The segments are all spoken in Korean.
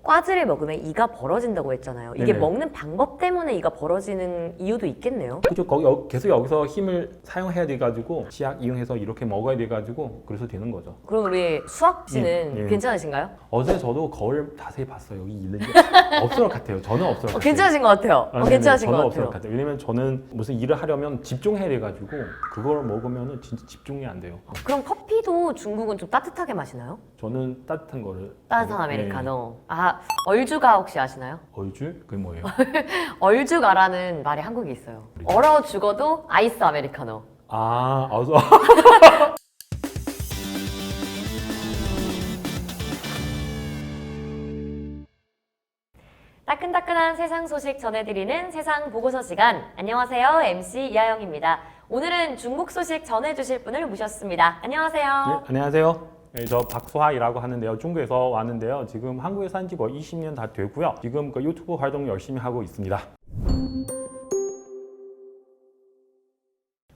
과즙을 먹으면 이가 벌어진다고 했잖아요. 이게 네네. 먹는 방법 때문에 이가 벌어지는 이유도 있겠네요. 그죠. 계속 여기서 힘을 사용해야 돼가지고 치약 이용해서 이렇게 먹어야 돼가지고 그래서 되는 거죠. 그럼 우리 수학 씨는 예. 괜찮으신가요? 어제 저도 거울 자세히 봤어요. 여기 있는지 없을 것 같아요. 저는 없을 것 같아요. 괜찮으신 것 같아요. 네네. 괜찮으신 저는 것 없을 같아요. 것 같아요. 왜냐면 저는 무슨 일을 하려면 집중해야 돼가지고 그걸 먹으면 진짜 집중이 안 돼요. 그럼 커피도 중국은 좀 따뜻하게 마시나요? 저는 따뜻한 거를 따뜻한 아메리카노. 아, 얼주가 혹시 아시나요? 얼줄? 그게 뭐예요? 얼주가라는 말이 한국에 있어요. 얼어 죽어도 아이스 아메리카노. 아, 따끈따끈한 세상 소식 전해드리는 세상 보고서 시간. 안녕하세요. MC 이하영입니다. 오늘은 중국 소식 전해주실 분을 모셨습니다. 안녕하세요. 네, 안녕하세요. 네, 저 박수하이라고 하는데요. 중국에서 왔는데요. 지금 한국에 산 지 20년 다 되고요. 지금 그 유튜브 활동 열심히 하고 있습니다.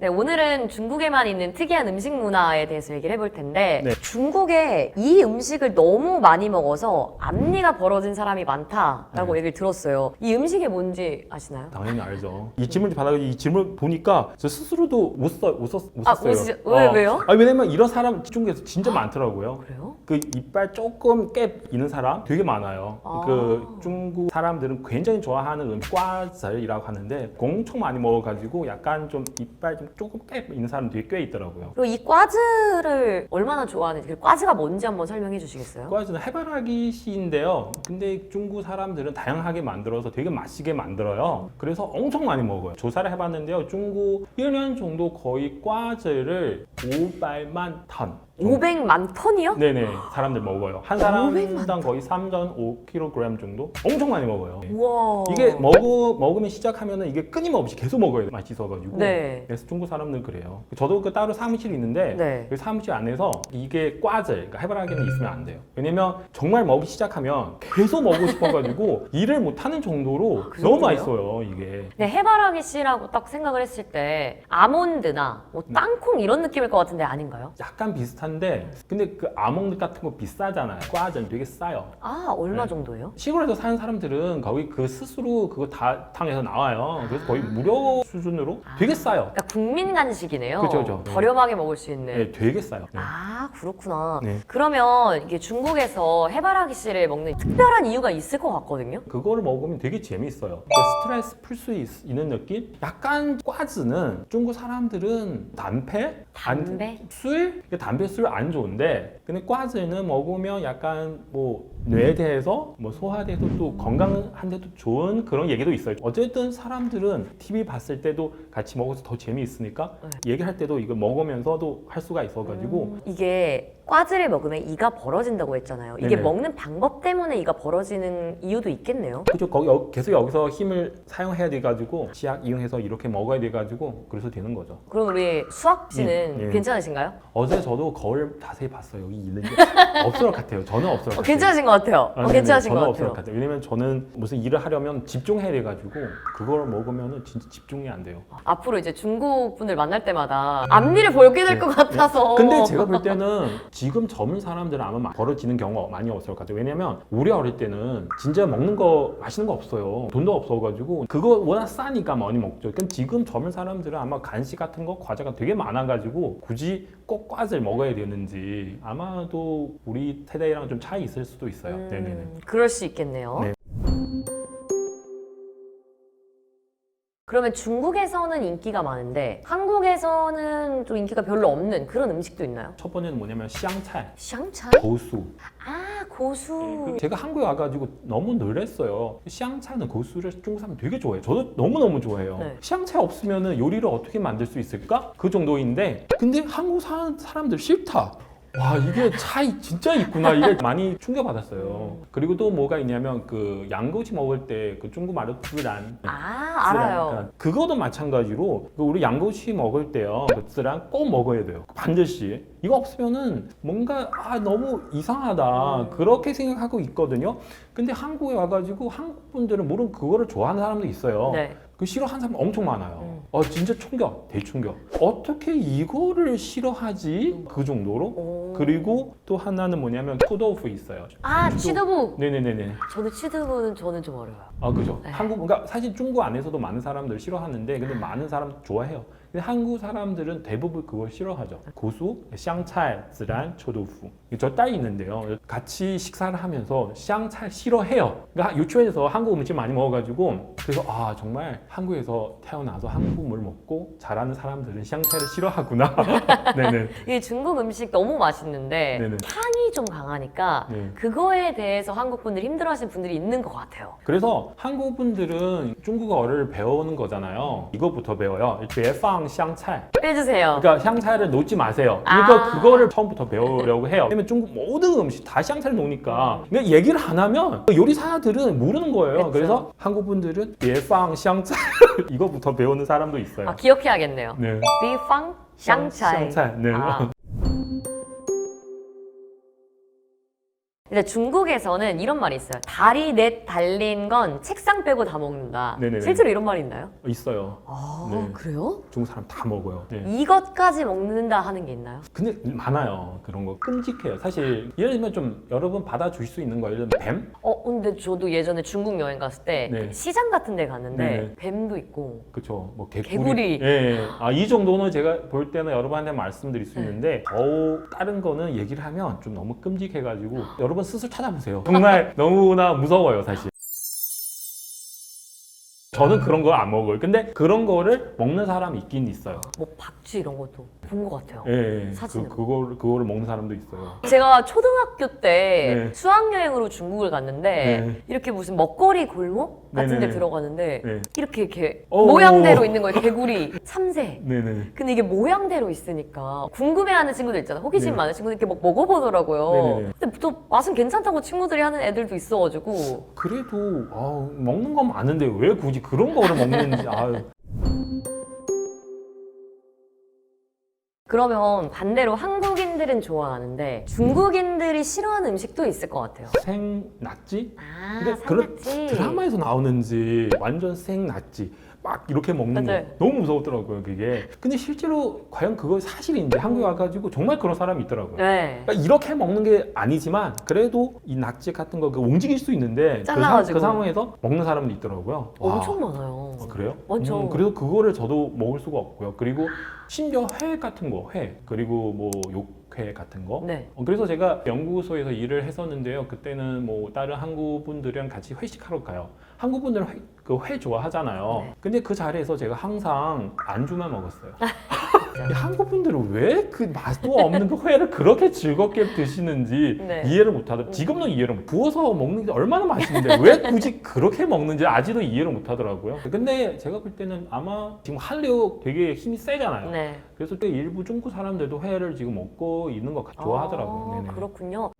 네, 오늘은 중국에만 있는 특이한 음식 문화에 대해서 얘기를 해볼 텐데 네. 중국에 이 음식을 너무 많이 먹어서 앞니가 벌어진 사람이 많다라고 얘기를 들었어요. 이 음식이 뭔지 아시나요? 당연히 알죠. 이 질문 받아가지고 이 질문 보니까 저 스스로도 웃었어요. 왜요? 왜냐면 이런 사람 중국에서 진짜 많더라고요. 그래요? 그 이빨 조금 깨 있는 사람 되게 많아요. 아. 그 중국 사람들은 굉장히 좋아하는 과즙이라고 하는데 엄청 많이 먹어가지고 약간 좀 이빨 좀 조금 깨 있는 사람 되게 꽤 있더라고요. 그리고 이 과즙을 얼마나 좋아하는지, 그 과즙가 뭔지 한번 설명해 주시겠어요? 과즙은 해바라기 씨인데요. 근데 중국 사람들은 다양하게 만들어서 되게 맛있게 만들어요. 그래서 엄청 많이 먹어요. 조사를 해봤는데요. 중국 1년 정도 거의 과즙을 500만 턴. 500만 톤이요? 네네, 사람들 먹어요. 한 500만 사람당 거의 3.5kg 정도? 엄청 많이 먹어요. 우와. 이게 먹으면 시작하면은 이게 끊임없이 계속 먹어야 돼. 맛있어가지고. 네. 그래서 중국 사람들은 그래요. 저도 그 따로 사무실이 있는데 네. 그 사무실 안에서 이게 과즙, 그러니까 해바라기는 있으면 안 돼요. 왜냐면 정말 먹기 시작하면 계속 먹고 싶어가지고 일을 못하는 정도로 그 너무 정도예요? 맛있어요, 이게. 네, 해바라기 씨라고 딱 생각을 했을 때 아몬드나 뭐 땅콩 이런 느낌일 것 같은데 아닌가요? 약간 비슷한데 근데 그 아몬드 같은 거 비싸잖아요. 과즙 되게 싸요. 아, 얼마 네. 정도예요? 시골에서 사는 사람들은 거의 그 스스로 그거 다 탕에서 나와요. 그래서 거의 무료 수준으로 되게 싸요. 그러니까 국민 간식이네요. 그죠, 그죠. 네. 저렴하게 먹을 수 있는. 네, 되게 싸요. 네. 아, 그렇구나. 네. 그러면 이게 중국에서 해바라기 씨를 먹는 특별한 이유가 있을 것 같거든요. 그거를 먹으면 되게 재밌어요. 스트레스 풀 수 있는 느낌? 약간 과즙는 중국 사람들은 담배? 담배 술 안 좋은데 근데 과즙는 먹으면 약간 뭐 뇌에 대해서 뭐 소화에 대해서 또 건강한데도 좋은 그런 얘기도 있어요. 어쨌든 사람들은 TV 봤을 때도 같이 먹어서 더 재미있으니까 얘기할 때도 이거 먹으면서도 할 수가 있어가지고 이게 과즙을 먹으면 이가 벌어진다고 했잖아요. 이게 네네. 먹는 방법 때문에 이가 벌어지는 이유도 있겠네요. 그죠. 계속 여기서 힘을 사용해야 돼가지고 치약 이용해서 이렇게 먹어야 돼가지고 그래서 되는 거죠. 그럼 우리 수학 씨는 예. 괜찮으신가요? 어제 저도 거울 자세히 봤어요. 여기 있는지 없을 것 같아요. 저는 없을 것 같아요. 괜찮으신 것 같아요. 네네. 괜찮으신 저는 것 없을 같아요. 것 같아요. 왜냐면 저는 무슨 일을 하려면 집중해야 돼가지고 그걸 먹으면 진짜 집중이 안 돼요. 앞으로 이제 중국 분들 만날 때마다 앞니를 벌게 될 것 같아서. 근데 제가 볼 때는 지금 젊은 사람들은 아마 벌어지는 경우가 많이 없을 것 같아요. 왜냐면 우리 어릴 때는 진짜 먹는 거 맛있는 거 없어요. 돈도 없어가지고 그거 워낙 싸니까 많이 먹죠. 그러니까 지금 젊은 사람들은 아마 간식 같은 거 과자가 되게 많아가지고 굳이 꼭 과즙을 먹어야 되는지 아마도 우리 세대랑 좀 차이 있을 수도 있어요. 네네네. 그럴 수 있겠네요. 네. 그러면 중국에서는 인기가 많은데 한국에서는 좀 인기가 별로 없는 그런 음식도 있나요? 첫 번째는 뭐냐면 샹차이, 샹차이? 고수. 아, 고수. 제가 한국에 와가지고 너무 놀랐어요. 샹차이는 고수를 중국 사람 되게 좋아해요. 저도 너무너무 좋아해요. 네. 샹차이 없으면 요리를 어떻게 만들 수 있을까? 그 정도인데 근데 한국 사람들 싫다. 와, 이게 차이 진짜 있구나. 이게 많이 충격받았어요. 그리고 또 뭐가 있냐면 그 양꼬치 먹을 때 그 중국말로 쯔란. 아, 알아요. 그러니까 그거도 마찬가지로 그 우리 양꼬치 먹을 때요. 그 쯔란 꼭 먹어야 돼요. 반드시. 이거 없으면은 뭔가 너무 이상하다. 그렇게 생각하고 있거든요. 근데 한국에 와가지고 한국 분들은 물론 그거를 좋아하는 사람도 있어요. 네. 그 싫어하는 사람 엄청 많아요. 진짜 충격, 대충격. 어떻게 이거를 싫어하지? 그 정도로. 오. 그리고 또 하나는 뭐냐면 토도프 있어요. 아, 취두부. 네네네네. 저는 취두부는 저는 좀 어려워요. 아 그죠. 네. 그러니까 사실 중국 안에서도 많은 사람들 싫어하는데 근데 많은 사람 좋아해요. 근데 한국 사람들은 대부분 그걸 싫어하죠. 고수, 샹차이, 쯔란, 초도프. 저 딸이 있는데요. 같이 식사를 하면서 샹차이 싫어해요. 그러니까 유치원에서 한국 음식 많이 먹어가지고 그래서 정말 한국에서 태어나서 한국을 먹고 자라는 사람들은 샹차이를 싫어하구나. 네네. 이 중국 음식 너무 맛있는데 네네. 향이 좀 강하니까 네. 그거에 대해서 한국 분들이 힘들어하시는 분들이 있는 것 같아요. 그래서 한국 분들은 중국어를 배우는 거잖아요. 이거부터 배워요. 别放香菜. 빼주세요. 그러니까 샹차이를 놓지 마세요. 그거를 처음부터 배우려고 해요. 왜냐면 중국 모든 음식 다 샹차이를 놓으니까. 그러니까 얘기를 안 하면 요리사들은 모르는 거예요. 그쵸. 그래서 한국 분들은 别放香菜 이거부터 배우는 사람도 있어요. 기억해야겠네요. 네. 비팡 샹차이. 네. 근데 중국에서는 이런 말이 있어요. 다리 넷 달린 건 책상 빼고 다 먹는다. 네네네. 실제로 이런 말이 있나요? 있어요. 아, 네. 그래요? 중국 사람 다 먹어요. 네. 이것까지 먹는다 하는 게 있나요? 근데 많아요. 그런 거 끔찍해요. 사실 예를 들면 좀 여러분 받아줄 수 있는 거 예를 들면 뱀? 근데 저도 예전에 중국 여행 갔을 때 네. 시장 같은 데 갔는데 네네. 뱀도 있고 그쵸. 뭐 개구리. 예. 이 정도는 제가 볼 때는 여러분한테 말씀드릴 수 있는데 더욱 다른 거는 얘기를 하면 좀 너무 끔찍해가지고 여러분 스스로 찾아보세요. 정말 너무나 무서워요, 사실. 저는 그런 거 안 먹어요. 근데 그런 거를 먹는 사람이 있긴 있어요. 뭐 박쥐 이런 것도 본 것 같아요. 예. 사진으로. 그거를 먹는 사람도 있어요. 제가 초등학교 때 네. 수학여행으로 중국을 갔는데 네. 이렇게 무슨 먹거리 골목 같은 데 네네네. 들어가는데 네. 이렇게 오. 모양대로 있는 거예요. 개구리, 참새. 네네. 근데 이게 모양대로 있으니까 궁금해하는 친구들 있잖아요. 호기심 네. 많은 친구들 이렇게 막 먹어보더라고요. 네네네. 근데 또 맛은 괜찮다고 친구들이 하는 애들도 있어가지고 그래도 먹는 건 많은데 왜 굳이 그런 거를 먹는지 그러면 반대로 한국인들은 좋아하는데 중국인들이 싫어하는 음식도 있을 것 같아요. 생낙지? 아, 근데 그런 산낙지. 드라마에서 나오는지 완전 생낙지 막 이렇게 먹는 맞아요. 거 너무 무서웠더라고요 그게. 근데 실제로 과연 그거 사실인지 한국에 와가지고 정말 그런 사람이 있더라고요. 네. 그러니까 이렇게 먹는 게 아니지만 그래도 이 낙지 같은 거 움직일 수 있는데 잘라가지고. 그 상황에서 먹는 사람도 있더라고요. 와. 엄청 많아요. 그래요? 많죠. 그래서 그거를 저도 먹을 수가 없고요. 그리고 심지어 회 같은 거, 그리고 뭐 육회 같은 거. 네. 그래서 제가 연구소에서 일을 했었는데요. 그때는 뭐 다른 한국 분들이랑 같이 회식하러 가요. 한국 분들은 회 좋아하잖아요. 네. 근데 그 자리에서 제가 항상 안주만 먹었어요. 이 한국 분들은 왜 그 맛도 없는 그 회를 그렇게 즐겁게 드시는지 네. 이해를 못하더라고요. 지금도 이해를 못. 부어서 먹는 게 얼마나 맛있는데 왜 굳이 그렇게 먹는지 아직도 이해를 못하더라고요. 근데 제가 볼 때는 아마 지금 한류 되게 힘이 세잖아요. 네. 그래서 또 일부 중국 사람들도 회를 지금 먹고 있는 거 좋아하더라고요. 네네. 그렇군요.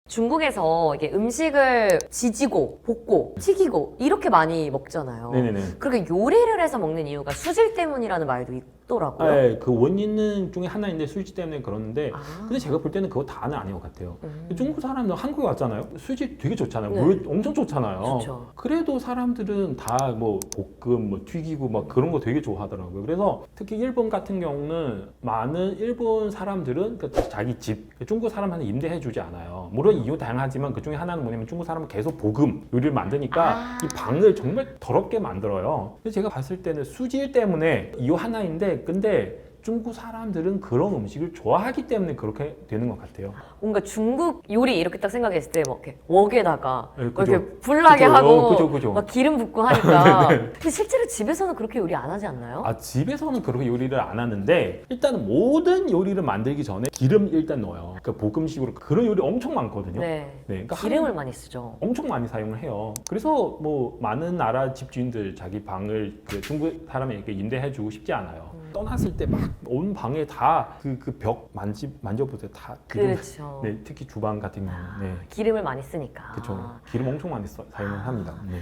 중국에서 이게 음식을 지지고 볶고 튀기고 이렇게 많이 먹잖아요. 네네네. 그렇게 요리를 해서 먹는 이유가 수질 때문이라는 말도 있더라고요. 네, 그 원인은 중에 하나인데 수지 때문에 그러는데 아. 근데 제가 볼 때는 그거 다는 아닌 것 같아요. 중국 사람들 한국에 왔잖아요. 수지 되게 좋잖아요. 네. 물 엄청 좋잖아요. 좋죠. 그래도 사람들은 다 뭐 볶음, 뭐 튀기고 막 그런 거 되게 좋아하더라고요. 그래서 특히 일본 같은 경우는 많은 일본 사람들은 자기 집 중국 사람한테 임대해주지 않아요. 물론 이유 다양하지만 그 중에 하나는 뭐냐면 중국 사람은 계속 볶음 요리를 만드니까 이 방을 정말 더럽게 만들어요. 그래서 제가 봤을 때는 수질 때문에 이유 하나인데 근데 중국 사람들은 그런 음식을 좋아하기 때문에 그렇게 되는 것 같아요. 뭔가 중국 요리 이렇게 딱 생각했을 때 막 이렇게 웍에다가 네, 막 그죠. 이렇게 불나게 그죠. 하고 그죠. 막 기름 붓고 하니까. 근데 실제로 집에서는 그렇게 요리 안 하지 않나요? 집에서는 그렇게 요리를 안 하는데 일단은 모든 요리를 만들기 전에 기름 일단 넣어요. 그러니까 볶음식으로 그런 요리 엄청 많거든요. 네. 그러니까 기름을 많이 쓰죠. 엄청 많이 사용을 해요. 그래서 뭐 많은 나라 집주인들 자기 방을 그 중국 사람에게 임대해주고 싶지 않아요. 떠났을 때 막 온 방에 다 그 벽 만져보세요. 다 기름. 그렇죠. 네, 특히 주방 같은 경우. 네, 기름을 많이 쓰니까. 그렇죠. 기름 엄청 많이 사용을 합니다. 네.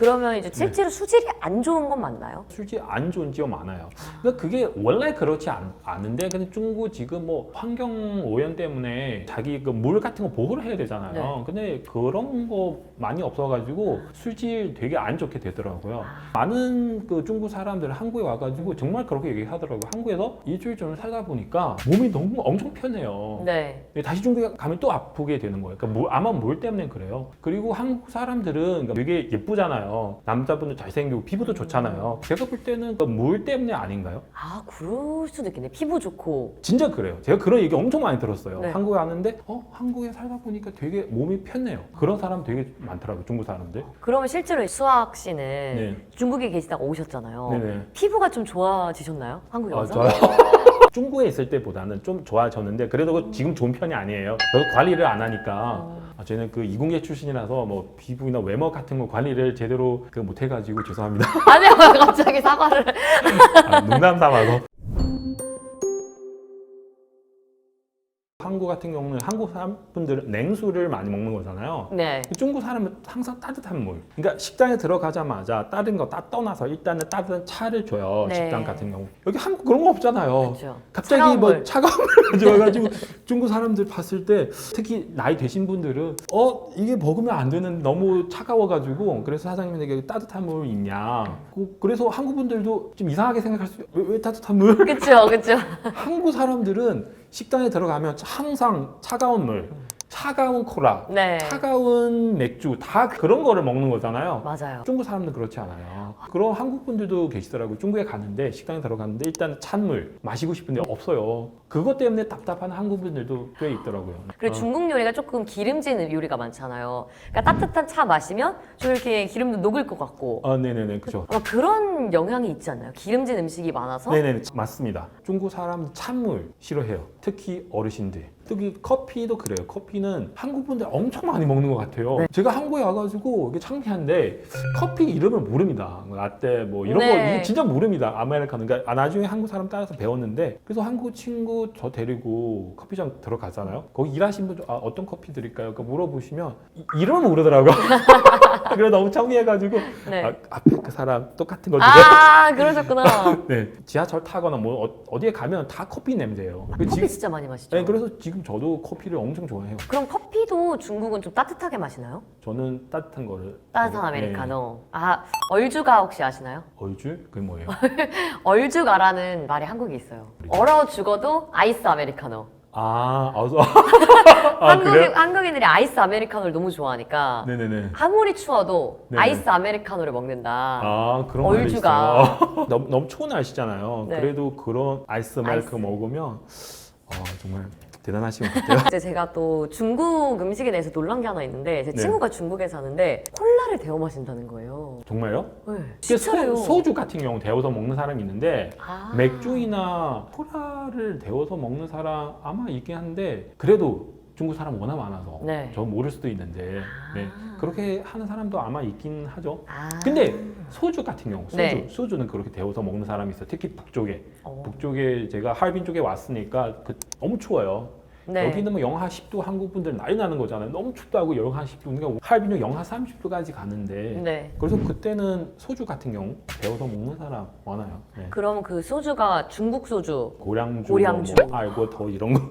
그러면 이제 실제로 수질이 안 좋은 건 맞나요? 실제 안 좋은 지역 많아요. 그러니까 그게 원래 그렇지 않은데 근데 중국 지금 뭐 환경 오염 때문에 자기 그 물 같은 거 보호를 해야 되잖아요. 네. 근데 그런 거 많이 없어가지고 수질 되게 안 좋게 되더라고요. 많은 그 중국 사람들 한국에 와가지고 정말 그렇게 얘기하더라고요. 한국에서 일주일 정도 살다 보니까 몸이 너무 엄청 편해요. 네. 다시 중국에 가면 또 아프게 되는 거예요. 그러니까 아마 물 때문에 그래요. 그리고 한국 사람들은 되게 예쁘잖아요. 남자분들 잘생기고 피부도 좋잖아요. 제가 볼 때는 그 물 때문에 아닌가요? 아, 그럴 수도 있겠네. 피부 좋고. 진짜 그래요. 제가 그런 얘기 엄청 많이 들었어요. 네. 한국에 왔는데 한국에 살다 보니까 되게 몸이 편해요. 그런 사람 되게 많더라고요. 중국 사람들. 그러면 실제로 수학 씨는 네. 중국에 계시다가 오셨잖아요. 네네. 피부가 좀 좋아지셨나요? 한국에 와서? 저요? 중국에 있을 때보다는 좀 좋아졌는데 그래도 지금 좋은 편이 아니에요. 저도 관리를 안 하니까 저희는 그 이공계 출신이라서 뭐 피부나 외모 같은 거 관리를 제대로 못 해가지고 죄송합니다. 아니요, 갑자기 사과를. 농담 삼아서. 한국 같은 경우는 한국 사람분들은 냉수를 많이 먹는 거잖아요. 네. 중국 사람은 항상 따뜻한 물. 그러니까 식당에 들어가자마자 다른 거 다 떠나서 일단은 따뜻한 차를 줘요. 네. 식당 같은 경우. 여기 한국 그런 거 없잖아요. 그렇죠. 갑자기 차가운 뭐 물. 차가운 물 가져와가지고 중국 사람들 봤을 때 특히 나이 되신 분들은 이게 먹으면 안 되는 너무 차가워가지고 그래서 사장님에게 따뜻한 물 있냐. 그래서 한국 분들도 좀 이상하게 생각할 수 왜 따뜻한 물? 그렇죠, 그렇죠. 한국 사람들은 식당에 들어가면 항상 차가운 물, 차가운 코라, 네. 차가운 맥주 다 그런 거를 먹는 거잖아요. 맞아요. 중국 사람들은 그렇지 않아요. 그런 한국 분들도 계시더라고요. 중국에 갔는데 식당에 들어갔는데 일단 찬물 마시고 싶은데 없어요. 그것 때문에 답답한 한국 분들도 꽤 있더라고요. 그리고 중국 요리가 조금 기름진 요리가 많잖아요. 그러니까 따뜻한 차 마시면 좀 이렇게 기름도 녹을 것 같고. 네네네, 그죠. 아마 그런 영향이 있지 않나요? 기름진 음식이 많아서? 네네, 맞습니다. 중국 사람 찬물 싫어해요. 특히 어르신들. 특히 커피도 그래요. 커피는 한국 분들 엄청 많이 먹는 것 같아요. 네. 제가 한국에 와가지고 이게 창피한데 커피 이름을 모릅니다. 라떼 뭐 이런 거 네. 이게 진짜 모릅니다. 아메리카노. 그러니까 나중에 한국 사람 따라서 배웠는데 그래서 한국 친구 저 데리고 커피숍 들어가잖아요. 거기 일하신 분 어떤 커피 드릴까요? 그러니까 물어보시면 이름을 모르더라고요. 그래서 너무 창피해가지고 네. 앞에 그 사람 똑같은 거 주세요. 아, 그러셨구나. 네, 지하철 타거나 뭐 어디에 가면 다 커피 냄새예요. 커피 진짜 많이 마시죠? 네, 그래서 지금 저도 커피를 엄청 좋아해요. 그럼 커피도 중국은 좀 따뜻하게 마시나요? 저는 따뜻한 거를 따뜻한 아메리카노. 아, 얼주가 혹시 아시나요? 얼줄? 그게 뭐예요? 얼주가라는 말이 한국에 있어요. 얼어 죽어도 아이스 아메리카노. 그래요? 한국인들이 아이스 아메리카노를 너무 좋아하니까 네네네. 아무리 추워도 네네. 아이스 아메리카노를 먹는다. 그런 말이 얼주가. 있어요. 너무 추운 날씨잖아요. 네. 그래도 그런 아이스 아이스. 아메리카노 먹으면 정말 대단하신 것 같아요. 이제 제가 또 중국 음식에 대해서 놀란 게 하나 있는데 제 네. 친구가 중국에 사는데 콜라를 데워 마신다는 거예요. 정말요? 네, 이게 진짜요. 소주 같은 경우 데워서 먹는 사람이 있는데 아. 맥주나 코라를 데워서 먹는 사람 아마 있긴 한데 그래도 중국 사람 워낙 많아서 네. 저 모를 수도 있는데 네. 아. 그렇게 하는 사람도 아마 있긴 하죠. 아. 근데 소주 같은 경우 네. 소주는 그렇게 데워서 먹는 사람이 있어요. 특히 북쪽에 어. 북쪽에 제가 하얼빈 쪽에 왔으니까 너무 추워요. 네. 여기는 뭐 영하 10도 한국 분들 난리 나는 거잖아요. 너무 춥다고 영하 10도 그러니까 하얼빈은 영하 30도까지 가는데 네. 그래서 그때는 소주 같은 경우 데워서 먹는 사람 많아요. 네. 그럼 그 소주가 중국 소주. 고량주, 고량주. 뭐 알고 더 이런 거.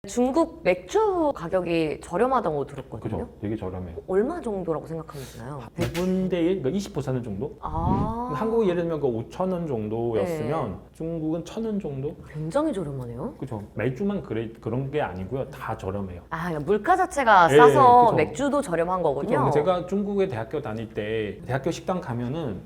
중국 맥주 가격이 저렴하다고 들었거든요. 그죠? 되게 저렴해요. 얼마 정도라고 생각하면 되나요? 100분대 1, 그러니까 20% 정도? 아. 한국이 예를 들면 그 5,000원 정도였으면 중국은 1,000원 정도? 굉장히 저렴하네요. 그죠? 맥주만 그런 게 아니고요. 다 저렴해요. 아, 그러니까 물가 자체가 네, 싸서 그죠. 맥주도 저렴한 거군요. 그죠? 제가 중국에 대학교 다닐 때 대학교 식당 가면은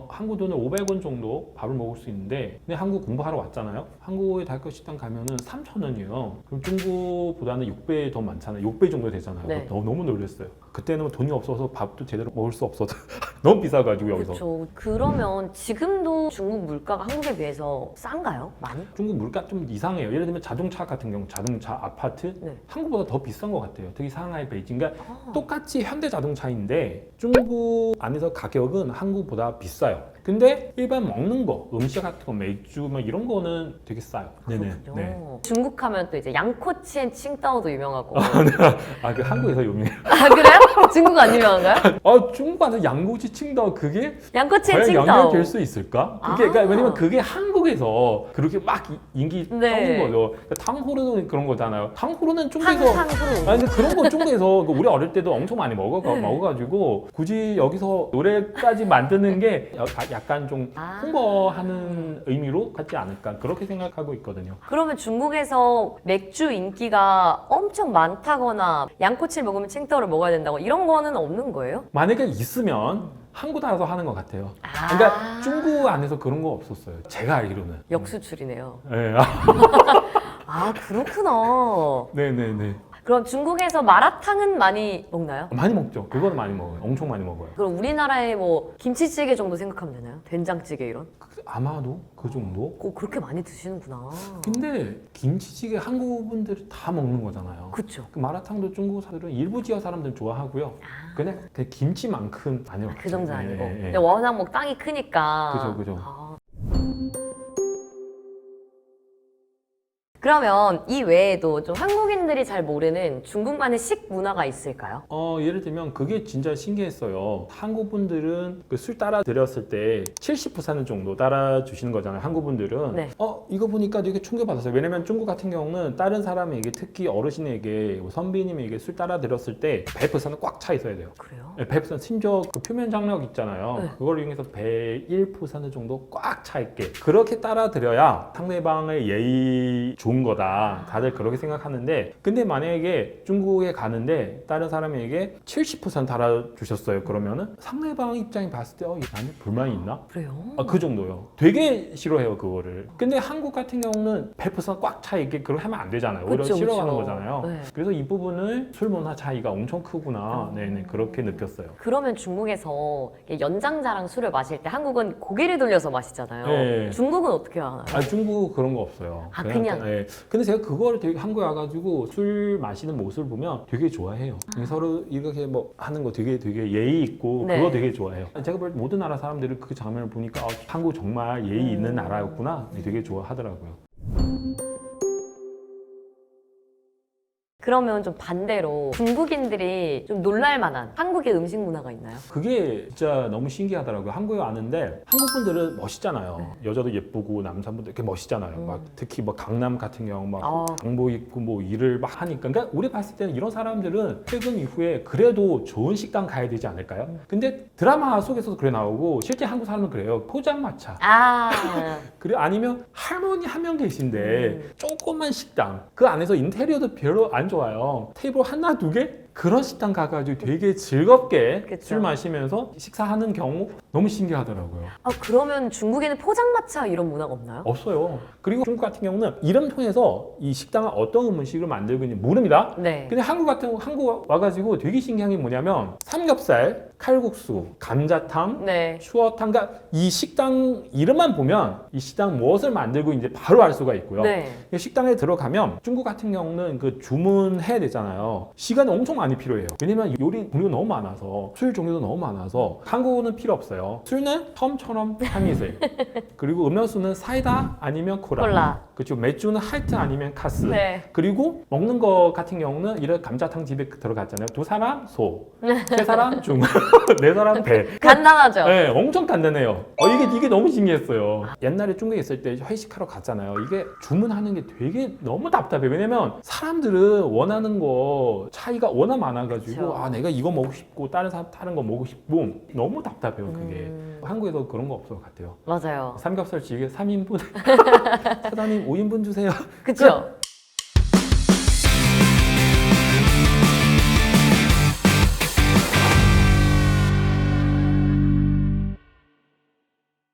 한국 돈을 500원 정도 밥을 먹을 수 있는데 근데 한국 공부하러 왔잖아요. 한국의 대학교 식당 가면은 3,000원이에요. 그럼 중국보다는 6배 더 많잖아요. 6배 정도 되잖아요. 네. 너무 놀랐어요. 그때는 돈이 없어서 밥도 제대로 먹을 수 없어서 너무 비싸가지고 여기서. 그렇죠. 그러면 지금도 중국 물가가 한국에 비해서 싼가요? 많이? 중국 물가 좀 이상해요. 예를 들면 자동차 같은 경우 자동차 아파트 네. 한국보다 더 비싼 것 같아요. 특히 상하이, 베이징. 그러니까 아. 똑같이 현대 자동차인데 중국 안에서 가격은 한국보다 비싸요. 근데 일반 먹는 거, 음식 같은 거, 맥주 뭐 이런 거는 되게 싸요. 그렇군요. 중국 하면 또 이제 양꼬치엔 칭따오도 유명하고. 아, 그 한국에서 유명해요. 아 그래요? 중국 안 유명한가요? 아, 중국 안에 양꼬치 칭따오 그게 양꼬치엔 과연 칭따오. 연결될 수 있을까? 그게 그러니까 왜냐면 그게 한국에서 그렇게 막 인기 네. 떠는 거죠. 그러니까 탕후루는 그런 거잖아요. 탕후루는 중국에서 탕후루. 아니 근데 그런 거 중국에서 우리 어릴 때도 엄청 많이 먹어가지고 굳이 여기서 노래까지 만드는 게 약간 좀 홍보하는 의미로 같지 않을까 그렇게 생각하고 있거든요. 그러면 중국에서 맥주 인기가 엄청 많다거나 양꼬치를 먹으면 칭따오를 먹어야 된다고 이런 거는 없는 거예요? 만약에 있으면 한국 나라서 하는 것 같아요. 아. 그러니까 중국 안에서 그런 거 없었어요. 제가 알기로는. 역수출이네요. 네. 아 그렇구나. 네네네. 그럼 중국에서 마라탕은 많이 먹나요? 많이 먹죠. 그거는 많이 먹어요. 엄청 많이 먹어요. 그럼 우리나라의 뭐 김치찌개 정도 생각하면 되나요? 된장찌개 이런? 아마도 그 정도? 꼭 그렇게 많이 드시는구나. 근데 김치찌개 한국 분들이 다 먹는 거잖아요. 그쵸. 그 마라탕도 중국 사람들은 일부 지역 사람들은 좋아하고요. 그냥 그 김치만큼 아니요. 그 정도는 아니고. 네, 네. 근데 워낙 뭐 땅이 크니까. 그죠. 아. 그러면 이 외에도 좀 한국인들이 잘 모르는 중국만의 식문화가 있을까요? 예를 들면 그게 진짜 신기했어요. 한국 분들은 그 술 따라 드렸을 때 70% 정도 따라 주시는 거잖아요. 한국 분들은. 네. 이거 보니까 되게 충격받았어요. 왜냐면 중국 같은 경우는 다른 사람에게 특히 어르신에게 뭐 선비님에게 술 따라 드렸을 때 100%는 꽉 차 있어야 돼요. 그래요? 100% 심지어 그 표면 장력 있잖아요. 네. 그걸 이용해서 101% 정도 꽉 차 있게 그렇게 따라 드려야 상대방의 예의 좋은 거다. 다들 그렇게 생각하는데 근데 만약에 중국에 가는데 다른 사람에게 70% 달아 주셨어요. 그러면은 상대방 입장이 봤을 때 나는 불만이 있나? 그래요? 그 정도요. 되게 싫어해요 그거를. 근데 한국 같은 경우는 100%꽉 차 있게 그렇게 하면 안 되잖아요. 오히려 그쵸, 싫어하는 그쵸. 거잖아요. 네. 그래서 이 부분을 술 문화 차이가 엄청 크구나. 네네 그렇게 느꼈어요. 그러면 중국에서 연장자랑 술을 마실 때 한국은 고개를 돌려서 마시잖아요. 네. 중국은 어떻게 하나요? 중국 그런 거 없어요. 그냥? 네. 근데 제가 그거를 되게 한국에 와가지고 술 마시는 모습을 보면 되게 좋아해요. 서로 이렇게 뭐 하는 거 되게 예의 있고 네. 그거 되게 좋아해요. 제가 볼 때 모든 나라 사람들이 그 장면을 보니까 한국 정말 예의 있는 나라였구나 되게 좋아하더라고요. 그러면 좀 반대로 중국인들이 좀 놀랄만한 한국의 음식 문화가 있나요? 그게 진짜 너무 신기하더라고요. 한국에 왔는데 한국 분들은 멋있잖아요. 여자도 예쁘고 남자분들 이렇게 멋있잖아요. 막 특히 뭐 강남 같은 경우 막 강복 입고 뭐 일을 막 하니까. 그러니까 우리 봤을 때는 이런 사람들은 퇴근 이후에 그래도 좋은 식당 가야 되지 않을까요? 근데 드라마 속에서도 그래 나오고 실제 한국 사람은 그래요. 포장마차. 그리고 아니면 할머니 한 명 계신데 조그만 식당 그 안에서 인테리어도 별로 안 좋아요. 테이블 하나 두 개? 그런 식당 가가지고 되게 즐겁게 그쵸. 술 마시면서 식사하는 경우 너무 신기하더라고요. 그러면 중국에는 포장마차 이런 문화가 없나요? 없어요. 그리고 중국 같은 경우는 이름 통해서 이 식당은 어떤 음식을 만들고 있는지 모릅니다. 네. 근데 한국 와가지고 되게 신기한 게 뭐냐면 삼겹살, 칼국수, 감자탕, 네. 추어탕, 그러니까 이 식당 이름만 보면 이 식당 무엇을 만들고 있는지 바로 알 수가 있고요. 네. 식당에 들어가면 중국 같은 경우는 그 주문해야 되잖아요. 시간이 엄청 많이 필요해요. 왜냐면 요리 종류가 너무 많아서 술 종류도 너무 많아서 한국은 필요 없어요. 술은 처음처럼 참이슬 그리고 음료수는 사이다 아니면 콜라. 그렇죠. 맥주는 할트 아니면 카스. 네. 그리고 먹는 거 같은 경우는 이런 감자탕 집에 들어갔잖아요. 2사람 소, 3사람 중, 4사람 배. 간단하죠? 네, 엄청 간단해요. 이게 너무 신기했어요. 옛날에 중국에 있을 때 회식하러 갔잖아요. 이게 주문하는 게 되게 너무 답답해요. 왜냐면 사람들은 원하는 거 차이가 워낙 많아가지고 그쵸. 내가 이거 먹고 싶고 다른 사람 다른 거 먹고 싶고 너무 답답해요. 그게. 한국에서 그런 거 없을 것 같아요. 맞아요. 삼겹살찌개 3인분 사장님 5인분 주세요. 그쵸?